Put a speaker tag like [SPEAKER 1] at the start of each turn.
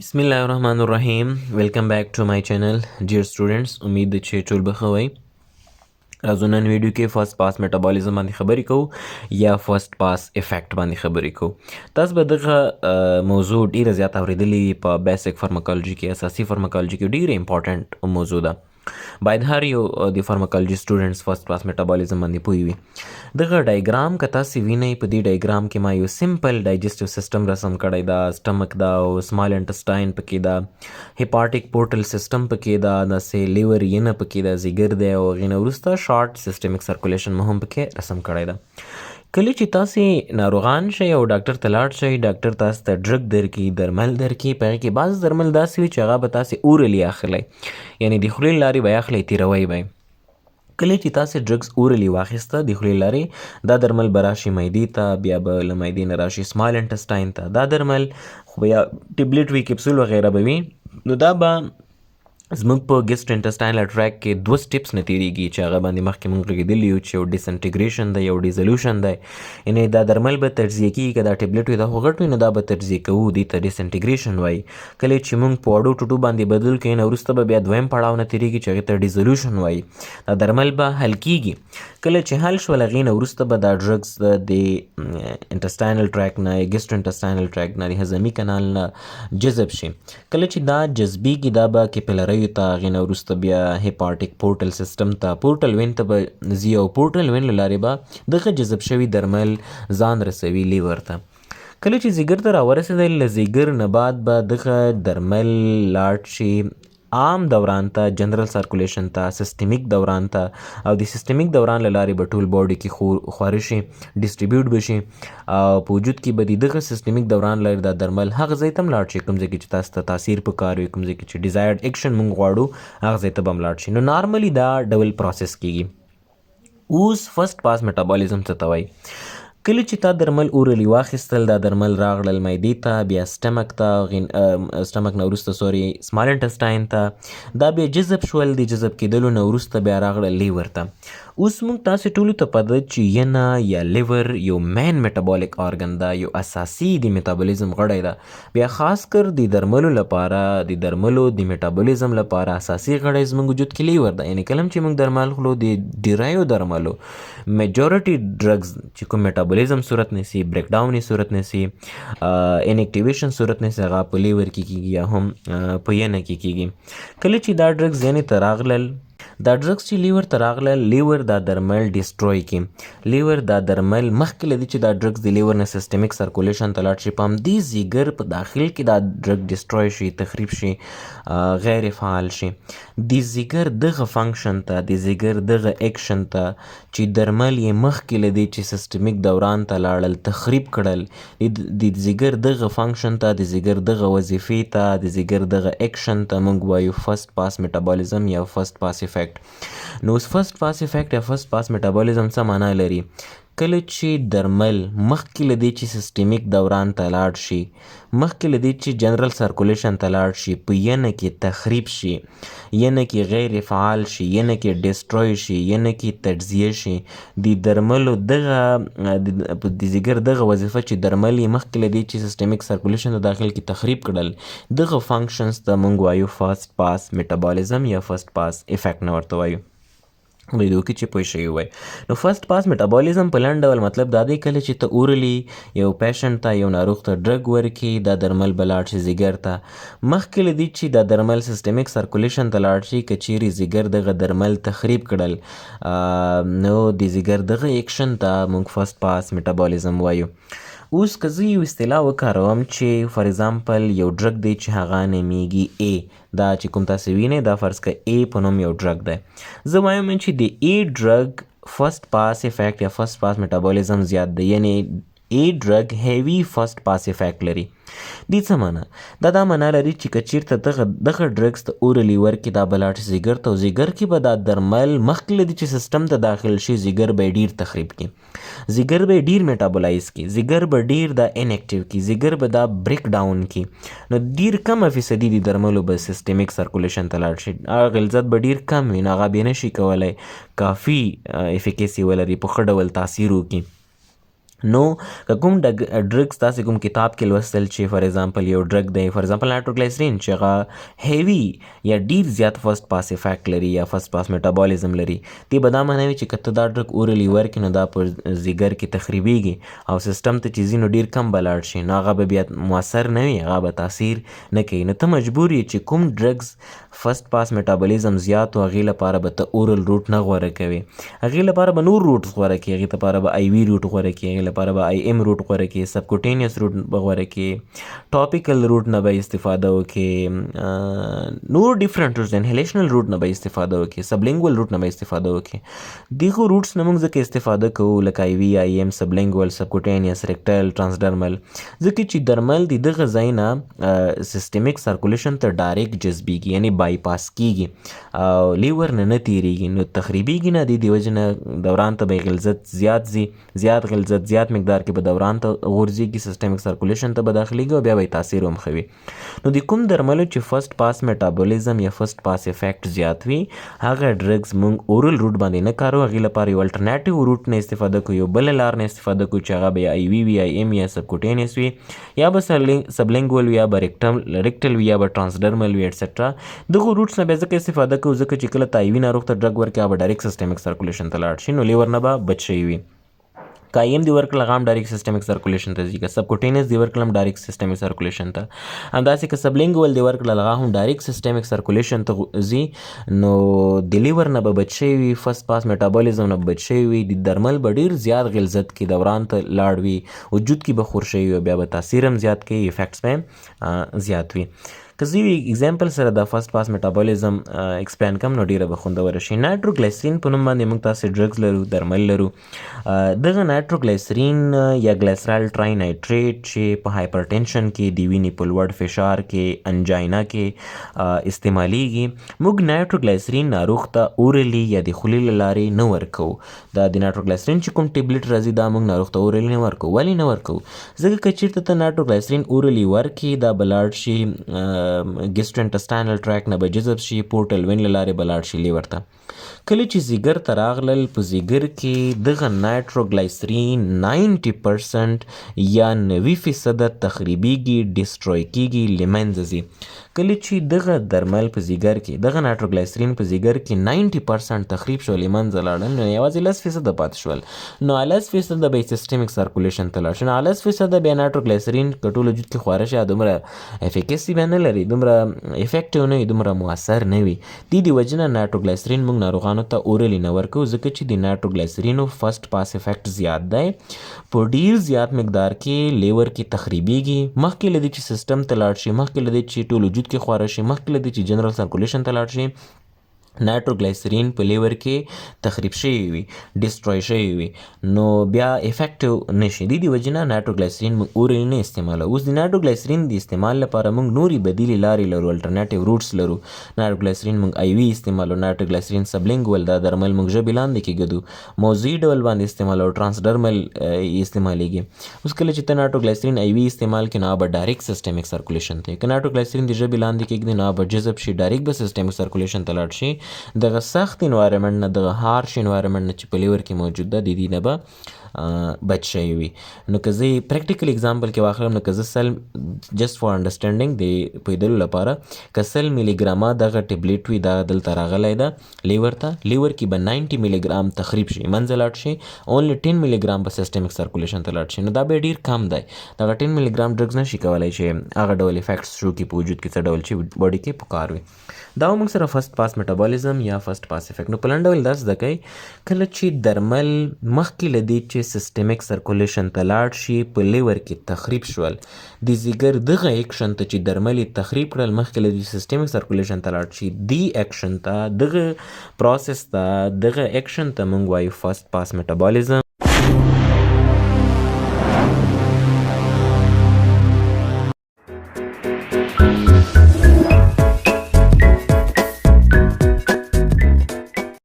[SPEAKER 1] بسم الله الرحمن الرحیم. ویلکم بیک ټو مای چینل ډیر سټوډنټس. امید ده چې ټول به ښه وئ. راځو نن ویډیو کې فرست پاس میټابولیزم باندې خبرې کوو یا فرست پاس افیکټ باندې خبرې کوو. تاسو به دغه موضوع ډیره زیات اورېدلې په بیسک فارماکولوژي کې، اساسي فارماکولوژي کې ډیره امپورټنټ موضوع ده. باید هر یو د فارماکولوژي سټوډنټس فرست پاس میټابولیزم باندې پوه وي. دغه ډایګرام که تاسو وینئ، په دې ډایګرام کې ما یو سمپل ډایجسټیو سیستم رسم کړی دا. سټمک دا او سمال انټسټاین پکې دا، هیپاټیک پورټل سیستم پکې دا، داسې لیور ینه پکې دا، زیګر دی او هغې نه وروسته شارټ سیسټمیک سرکولیشن مو هم پکې رسم کړی ده. کله چې تاسې ناروغان شئ او ډاکټر ته لاړ شئ، ډاکټر تاسو ته ډرګ درکړي، درمل درکړي. په هغې کې بعض درمل داسې وي چې هغه به تاسې اورلی اخلئ، یعنې د خولې له لارې به یې اخلئ، تیروئ به یې. کله چې تاسې ډرګز اورلی واخیسته د خولې له لارې، دا درمل به راشي معدې ته، بیا به له معدې نه راشي سمال انټسټاین ته. دا درمل خو به یا ټیبلیټ وي، کپسول وغیره به وي. نو دا به زموږ په ګیسټ انټسټاینل ټریک کې 2 سټیپس نه تیریږي چې هغه باندې مخکې موږ غږېدلي یو چې یو ډیسنټیګریشن دی، یو ډیزولوشن دی. یعنې دا درمل به تجزیه کېږي. که دا ټیبلیټ وي دا خو غټ وي، نو دا به تجزیه کوو، دې ته ډیسنټیګریشن وایي. کله چې موږ په وړو ټوټو باندې بدل کړو نه وروسته به بیا دویم پړاو نه تیریږي چې هغې ته ډیزولوشن وایي. دا درمل به حل کېږي. کله چې حل شول هغې نه وروسته به دا ډرګز د انټسټاینل ټریک نه، ګیسټ انټسټاینل ټریک نه، د هضمي کنال نه جذب شي. کله چې دا جذبېږي دا به کیپیلریو ته، هغې نه وروسته بیا هیپاټیک پورټل سیستم ته، پورټل وین ته به ځي او پورټل وین له لارې به دغه جذب شوي درمل ځان رسوي لیور ته. کله چې زیګر ته راورسېدل، له زیګر نه بعد به دغه درمل لاړ شي عام دوران ته، جنرال سرکولیشن ته، سیستمیک دوران ته، او د سیستمیک دوران له لارې به ټول باډي کې خواره شي، ډسټریبیوټ به شي، او په وجود کې به د دغه سیستمیک دوران لارې دا درمل هغه ځای ته هم لاړ شي کوم ځای کې چې تاسو ته تاثیر پکار وي، کوم ځای کې چې ډیزایرډ اکشن موږ غواړو هغه ځای ته به هم لاړ شي. نو نارملی دا ډبل پروسس کېږي. اوس فرست پاس میټابولیزم څه ته وایي؟ کله چې تا درمل اورلی واخیستل، دا درمل راغلل معدې ته، بیا سټمک ته، سټمک نه وروسته سمال انټسټاین ته، دا بیا جذب شول. د جذب کېدلو نه وروسته بیا راغلل لیور ته. اوس موږ تاسې ټولو ته پته چې ینه یا لیور یو مین میټابولیک ارګن ده، یو اساسي د میټابولیزم غړی ده. بیا خاص کر د درملو لپاره، د درملو د میټابولیزم لپاره اساسي غړی زموږ وجود کې لیور ده. یعنې کله چې موږ درمل خورو، د ډیرایو درملو میجورټي ډرګز چې کوم میټابولیزم صورت نیسي، بریک ډاون یې صورت نیسي، انیکټیویشن صورت نیسي، هغه په لیور کې کېږي یا هم په ینه کې کېږي. کله چې دا ډرګز ینې ته راغلل، دا ډرګز چې لیور ته راغلل، لیور دا درمل ډسټروی کړي. لیور دا درمل مخکې له دې چې دا ډرګز د لیور نه سیستمیک سرکولیشن ته لاړ شي، په همدې زیګر په داخل کې دا ډرګ ډسټروی شي، تخریب شي، غیر فعال شي. د زیګر دغه فنکشن ته، د زیګر دغه اکشن ته چې درمل یې مخکې له دې چې سیستمیک دوران ته لاړل تخریب کړل، د زیګر دغه فنکشن ته، د زیګر دغه وظیفې ته، د زیګر دغه اکشن ته موږ وایو فرست پاس میټابولیزم یا فرست پاس افیکټ. نو فرست پاس افیکټ یا فرست پاس میټابولیزم څه معنا لري؟ کله چې درمل مخکې له دې چې سیستمیک دوران ته لاړ شي، مخکې له دې چې جنرال سرکولیشن ته لاړ شي، په ینه کې تخریب شي، ینه کې غیر فعال شي، ینه کې ډسټروی شي، ینه کې تجزیه شي، د درملو دغه د زیګر دغه وظیفه چې درمل یې مخکې له دې چې سیستمیک سرکولیشن ته داخل کې تخریب کړل، دغه فنکشنز ته موږ وایو فرست پاس میټابولیزم یا فرست پاس افیکټ نه ورته وایو. ویدو کې چې پوه شوي وای. نو فرست پاس میټابولیزم په لنډ ډول مطلب دا دی، کله چې ته اورلی یو پیشنټ ته، یو ناروغ ته ډرګ ورکړي، دا درمل به لاړ شي زیګر ته. مخکې له دې چې دا درمل سیستمیک سرکولیشن ته لاړ شي، که چیرې زیګر دغه درمل تخریب کړل، نو د زیګر دغه اکشن ته موږ فرست پاس میټابولیزم وایو. اوس که زه یو اصطلاح وکاروم چې فار ایگزامپل یو ډرګ دی چې هغه نومیږي A، دا چې کوم تاسې وینئ دا فرض کړه A په نوم یو ډرګ دی. زه وایم چې د A ډرګ فرست پاس افیکټ یا فرست پاس میټابولیزم زیات دی، یعنی A ډرګ هیوي فرست پاس افیکټ لري. دې څه معنا؟ دا معنا لري چې که چېرته دغه ډرګز ته اورلی ورکړي، دا به لاړ شي زیګر ته، او زیګر کې به دا درمل مخکې له دې چې سیسټم ته داخل شي، زیګر به یې ډېر تخریب کړي، زیګر به یې ډېر میټابولایز کړي، زیګر به ډېر دا انیکټیو کړي، زیګر به دا بریک ډاون کړي. نو ډېر کمه فیصدي د درملو به سیستمیک سرکولیشن ته لاړ شي، هغه غلظت به ډېر کم وي، نو هغه بیا نشي کولی کافي افیکیسي ولري، په ښه ډول تاثیر وکړي. نو که کوم ډرګز تاسې کوم کتاب کې لوستل چې فار ایگزامپل یو ډرګ دی فار ایگزامپل نایټروګلیسرین چې هغه هیوي یا ډیر زیات فرست پاس افیکټ لري یا فرست پاس میټابولیزم لري دی به دا معنی وي چې که ته دا ډرګ اورلی ورکړې نو دا په ځیګر کې تخریبیږي او سیسټم ته چې ځي نو ډیر کم به لاړ شي نو هغه به بیا مؤثر نه وي هغه به تاثیر نه کوي نو ته مجبور یې چې کوم ډرګز فرست پاس میټابولیزم زیات و هغې لپاره به ته اورل روټ نه غوره کوې هغې لپاره به نور روټس غوره کړې هغې لپاره به آی وي روټ غوره کړې هغې لپاره به آی ایم روټ غوره کړې سبکوټینیس روټ به غوره کړې ټاپیکل روټ نه به استفاده وکړې نور ډیفرنٹ روټس انهیلیشنل روټ نه به استفاده وکړې سبلینګول روټ نه به استفاده وکړې دغو روټس نه موږ ځکه استفاده کوو لکه آی وي آی ایم سبلینګول سبکوټینیس ریکټل ټرانسډرمل ځکه چې درمل د دغه ځای نه سیسټمیک سرکولیشن ته ډایرکټ جذبیږي یعنی بایپاس کیږي او لیور نه تیریږي نو تخریبیږي نه د وجې نه دوران ته به غلظت زیات ځي زیات غلظت زیات مقدار کې به دوران ته غورځېږي سیسټمیک سرکولیشن ته به داخلېږي او بیا به یې تاثیر هم ښه وي نو د کوم درملو چې فرست پاس میټابولیزم یا فرست پاس افیکټ زیات وي هغه ډرګز موږ اورل روټ باندې نه کارو هغې لپاره یو الټرنیټیو روټ نه استفاده کوو یو بله لار نه استفاده کوو چې هغه به یا آی وي وي آی ایم یا سبکوټینیس وي یا به سبلینګول وي یا به ریکټل وي یا به ټرانسډرمل وي ایټسټرا دغو روټس نه بیا ځکه استفاده کوو ځکه چې کله ته آی وي ناروغ ته ډرګ ورکړې هغه به ډایرکټ سیسټمیک سرکولیشن ته لاړ شي نو لیور نه به بچ شوي وي که آی ایم دی ورکړل هغه هم ډایرکټ سیسټمیک سرکولیشن ته ځي که سبکوټینیس دی ورکړل هم ډایرکټ سیسټمیک سرکولیشن ته همداسې که سبلینګول دی ورکړل هغه هم ډایرکټ سیسټمیک سرکولیشن ته ځي نو د لیور نه به بچ شوي وي فرست پاس میټابولیزم نه به بچ شوي وي د درمل به ډېر زیات غلظت کې دوران ته لاړ وي وجود کې به خور شوي وي بیا به تاثیر هم زیات کوي افیکټس به زیات وي که زه یو اگزامپل سره د فرست پاس میټابولیزم ایکسپلین کوم نو ډیره به خوندوره شي نایټروګلیسرین په نوم باندې موږ تاسې ډرګز لرو درمل لرو دغه نایټروګلیسرین یا ګلیسرال ټرای نایټریټ چې په هایپرټینشن کې د وینې په لوړ فشار کې انجاینا کې استعمالیږي موږ نایټروګلیسرین ناروغ ته اورلی یا د خولې له لارې نه ورکوو دا د نایټروګلیسرین چې کوم ټیبلټ راځي دا موږ ناروغ ته اورلی نه ورکوو ولې نه ورکوو ځکه که چېرته ته نایټروګلیسرین اورلی ورکړې دا به لاړ شي ګیسټرنټسټاینل ټریک نه به جذب شي پورټل وین له لارې به لاړ شي لیور ته کله چې ځیګر ته راغلل په ځیګر کې دغه نایټروګلیسرین 90% یا 90% تخریبیږي ډسټروی کیږي له منځه ځي کله چې دغه درمل په ځیګر کې دغه نایټروګلیسرین په ځیګر کې 90% تخریب شو له منځه لاړل نو یوازې 10% پاتې شول نو 10% به سیسټمیک سرکولیشن ته لاړ شي نو 10% بیا نایټروګلیسرین که ټول وجود کې خواره شي دومره افیکسي بیا نه لري دومره افیکټیو نه وي دومره مؤثر نه وي د دې وجې نه نایټروګلیسرین موږ ناروغانو ته اورلی نه ورکوو ځکه چې د نایټروګلیسرینو فرست پاس افیکټ زیات دی په ډیر زیات مقدار کې لیور کې تخریبیږي مخکې له دې چې سیسټم ته لاړ شي مخکې له دې چې ټول وجود کې خواره شي مخکې له دې چې جنرال سرکولیشن ته لاړ شي نایټروګلیسرین په لیور کې تخریب شوی وي ډسټروی شوی وي نو بیا افیکټیو نشي د دې وجې نه نایټروګلیسرین موږ اورلی نه استعمالوو اوس د نایټروګلیسرین د استعمال لپاره موږ نورې بدیلې لارې لرو الټرنیټیو روټس لرو نایټروګلیسرین موږ آی وي استعمالوو نایټروګلیسرین سبلینګول دا درمل موږ ژبې لاندې کې ږدو موضوعي ډول باندې استعمالوو ټرانسډرمل استعمالیږي اوس کله چې ته نایټروګلیسرین آی وي استعمال کړې نو به ډایرکټ سیسټمیک سرکولیشن ته که نایټروګلیسرین د ژبې لاندې کې ږدې نو به جذب شي ډایرکټ به سیسټمیک سرکولیشن ته لاړ شي دغه سخت انوایرمنټ نه دغه هارش انوایرمنټ نه چې په لیور کې موجود ده د دې نه به بچ شوی وي نو که زه پریکټیکل اگزامپل کې واخلم نو که زه سل جست فار انډرسټینډینګ د پوهېدلو لپاره که 100 ملي ګرامه دغه ټیبلیټ وي دا دلته راغلی ده لیور ته لیور کې به 90 ملي ګرام تخریب شي منځه لاړ شي اونلی 10 ملي ګرام به سیسټمیک سرکولیشن ته لاړ شي نو دا به ډېر کم دی دغه 10 ملي ګرام ډرګز نشي کولی چې هغه ډول افیکټس شو کړي په وجود کې څه ډول چې باډي کې په کار وي دا موږ سره فرست پاس میټابولیزم یا فرست پاس افیکټ نو په لنډ ډول دا زده کوي کله چې درمل مخکې له دې چې سیسټمیک سرکولیشن ته لاړ شي په لیور کې تخریب شول د ځیګر دغه ایکشن ته چې درمل یې تخریب کړل مخکې له دې سیسټمیک سرکولیشن ته لاړ شي دې ایکشن ته دغه پروسس ته دغه ایکشن ته موږ وایو فرست پاس میټابولیزم